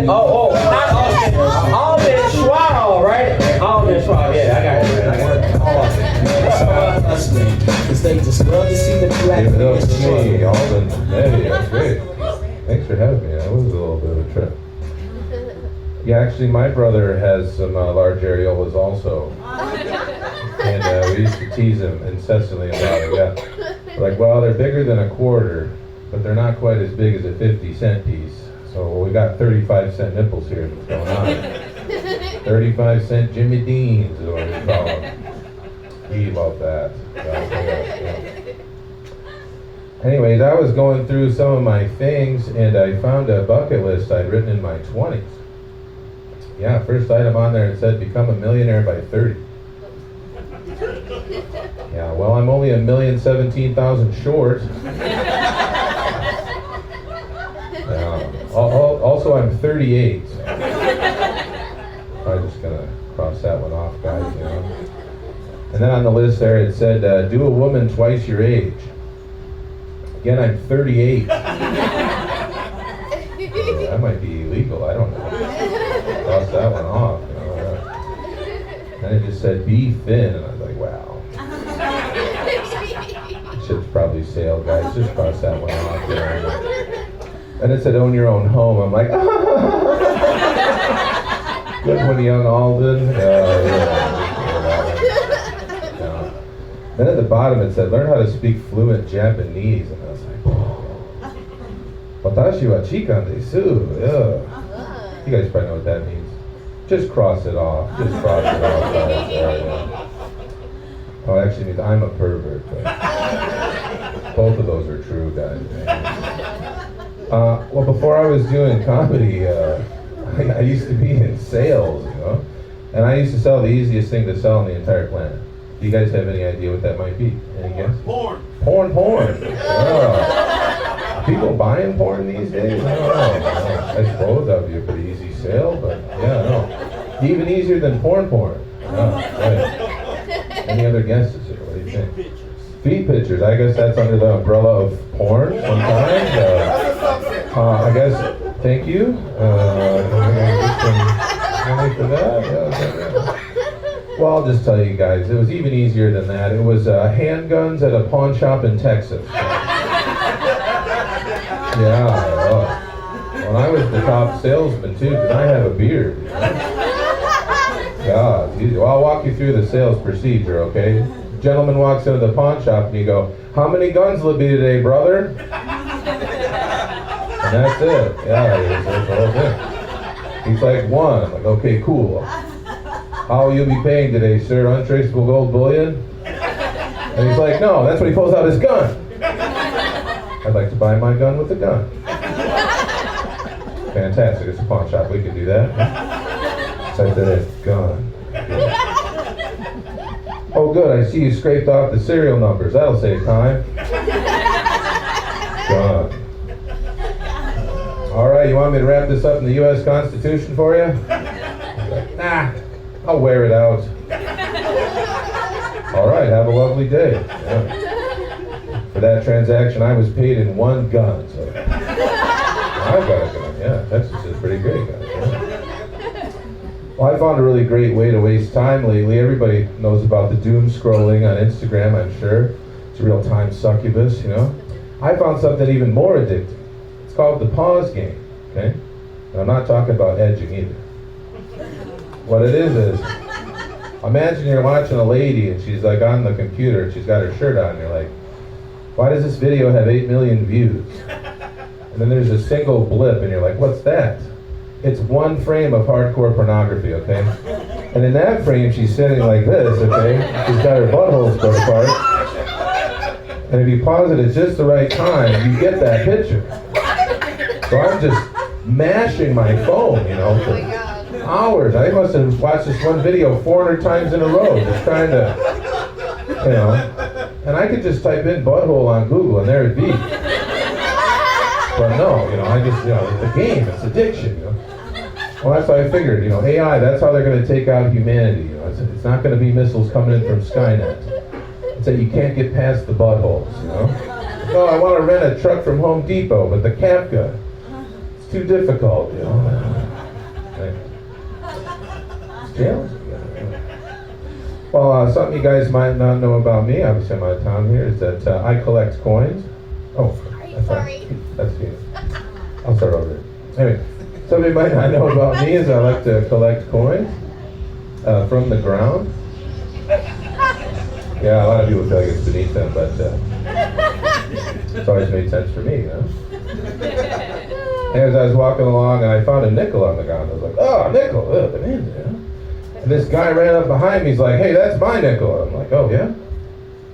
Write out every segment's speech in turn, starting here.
Not Alden Schwab, right? Alden Schwab, yeah, I got it, man. I got it. Because they just love to see the black Give it up man to struggle. me, Alden. Hey, that's great. Thanks for having me. That was a little bit of a trip. Yeah, actually, my brother has some large areolas also. And we used to tease him incessantly about it. Yeah. We're like, well, they're bigger than a quarter, but they're not quite as big as a 50-cent piece. So we got 35-cent nipples here that's going on. 35-cent Jimmy Deans is what we call them. We love that. Yeah. Anyways, I was going through some of my things and I found a bucket list I'd written in my 20s. Yeah, first item on there, it said become a millionaire by 30. Yeah, well, I'm only 1,017,000 short. Also, I'm 38. I'm just gonna cross that one off, guys. You know. And then on the list there, it said, "Do a woman twice your age." Again, I'm 38. That might be illegal. I don't know. Cross that one off. You know. Then it just said, "Be thin," and I was like, "Wow." Ship's probably sailed, guys. Just cross that one off. There. And it said, "Own your own home." I'm like, good one, young Alden. Then at the bottom it said, "Learn how to speak fluent Japanese." And I was like, "Watashi wa chikan desu." Yeah. You guys probably know what that means. Just cross it off. Just cross it off. Oh, it actually means I'm a pervert. But both of those are true, guys. Well, before I was doing comedy, I used to be in sales, you know, and I used to sell the easiest thing to sell on the entire planet. Do you guys have any idea what that might be? Any guess? Porn. Porn. People buying porn these days? I don't know. I suppose that would be a pretty easy sale, but yeah, no. Even easier than porn. Right. Any other guesses here? What do you think? Feet pictures. I guess that's under the umbrella of porn sometimes. I guess, thank you. For that. Yeah. Well, I'll just tell you guys, it was even easier than that. It was handguns at a pawn shop in Texas. Yeah. Well, I was the top salesman too, because I have a beard. You know? God, well, I'll walk you through the sales procedure, okay? Gentleman walks into the pawn shop and you go, "How many guns will it be today, brother?" And that's it. Yeah, that's the whole thing. He's like, "1." I'm like, "Okay, cool. How will you be paying today, sir? Untraceable gold bullion?" And he's like, "No." That's when he pulls out his gun. "I'd like to buy my gun with a gun." Fantastic. It's a pawn shop. We can do that. So I said, "Gun." Good. "Oh, good. I see you scraped off the serial numbers. That'll save time." Gun. "All right, you want me to wrap this up in the U.S. Constitution for you?" Like, "Nah, I'll wear it out." "All right, have a lovely day." Yeah. For that transaction, I was paid in one gun. So I've got a gun. Yeah, Texas is pretty great, guys. Yeah. Well, I found a really great way to waste time lately. Everybody knows about the doom scrolling on Instagram, I'm sure. It's a real time succubus, you know. I found something even more addicting. It's called the pause game, okay? And I'm not talking about edging either. What it is, imagine you're watching a lady and she's like on the computer and she's got her shirt on and you're like, "Why does this video have 8 million views?" And then there's a single blip and you're like, "What's that?" It's one frame of hardcore pornography, okay? And in that frame, she's sitting like this, okay? She's got her butthole spread apart. And if you pause it at just the right time, you get that picture. So I'm just mashing my phone, you know, for hours. I must have watched this one video 400 times in a row, just trying to, you know. And I could just type in butthole on Google and there it'd be. But no, you know, I just, you know, it's a game, it's addiction, you know. Well, that's what I figured, you know, AI, that's how they're going to take out humanity, you know. It's not going to be missiles coming in from Skynet. It's that you can't get past the buttholes, you know. No, I want to rent a truck from Home Depot, but the CAPCA, it's too difficult, you know. Right. Yeah. Well, something you guys might not know about me, obviously I'm out of town here, is that I collect coins. Oh, that's right. That's you. I'll start over. Anyway, something you might not know about me is I like to collect coins from the ground. Yeah, a lot of people feel like it's beneath them, but it's always made sense for me, you know? And as I was walking along and I found a nickel on the ground, I was like, oh, a nickel, bonanza, you know? And this guy ran up behind me, he's like, hey, that's my nickel. I'm like, oh, yeah?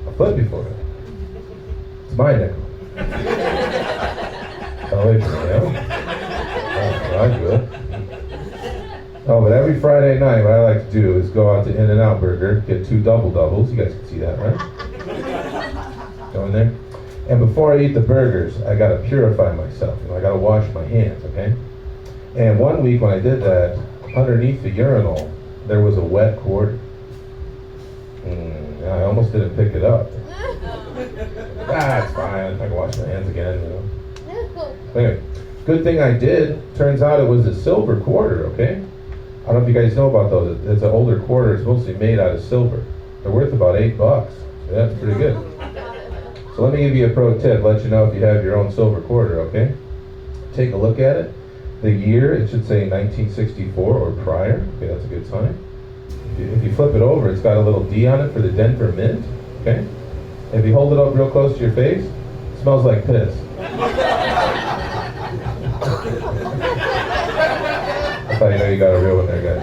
I'll flip you for it. It's my nickel. Oh, wait for me, yeah? Oh, I'm good. Oh, but every Friday night, what I like to do is go out to In-N-Out Burger, get 2 double-doubles. You guys can see that, right? Go in there. And before I eat the burgers, I gotta purify myself. You know, I gotta wash my hands, okay? And one week when I did that, underneath the urinal, there was a wet quarter. I almost didn't pick it up. It's fine. I can wash my hands again, you know. Anyway, good thing I did. Turns out it was a silver quarter, okay? I don't know if you guys know about those. It's an older quarter. It's mostly made out of silver. They're worth about $8. So that's pretty good. So let me give you a pro tip. Let you know if you have your own silver quarter, okay? Take a look at it. The year, it should say 1964 or prior. Okay, that's a good sign. If you flip it over, it's got a little D on it for the Denver Mint, okay? If you hold it up real close to your face, it smells like piss. That's how you know you got a real one there, guys.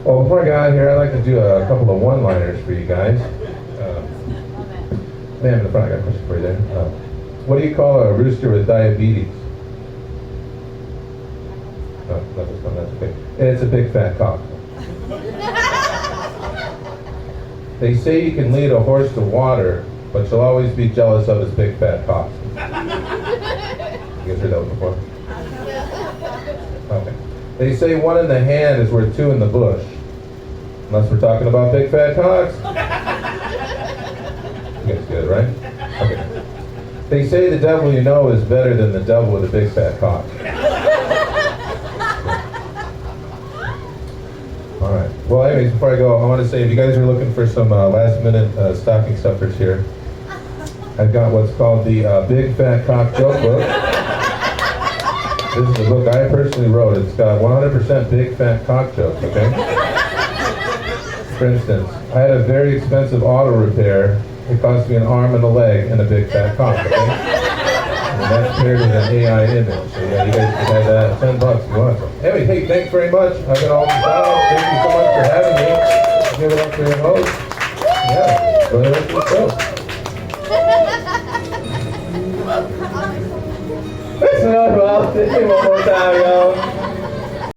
Well, before I get out of here, I'd like to do a couple of one-liners for you guys. Man in the front, I got a question for you there. What do you call a rooster with diabetes? No, not this one, that's okay. It's a big fat cock. They say you can lead a horse to water, but you'll always be jealous of his big fat cock. You guys heard that one before? Okay. They say 1 in the hand is worth 2 in the bush. Unless we're talking about big fat cocks. You guys get it, right? Okay. They say the devil you know is better than the devil with a big fat cock. Alright. Well, anyways, before I go, I want to say if you guys are looking for some last-minute stocking stuffers here, I've got what's called the Big Fat Cock Joke Book. This is a book I personally wrote. It's got 100% big fat cock jokes, okay? For instance, I had a very expensive auto repair. It cost me an arm and a leg and a big fat cock, okay? And that's paired with an AI image. So yeah, you guys can have that $10 if you want. Anyway, hey, thanks very much. I've been all involved. Thank you so much for having me. Give it up for your host. Yeah, go ahead and do so. That's not well. One more time, y'all.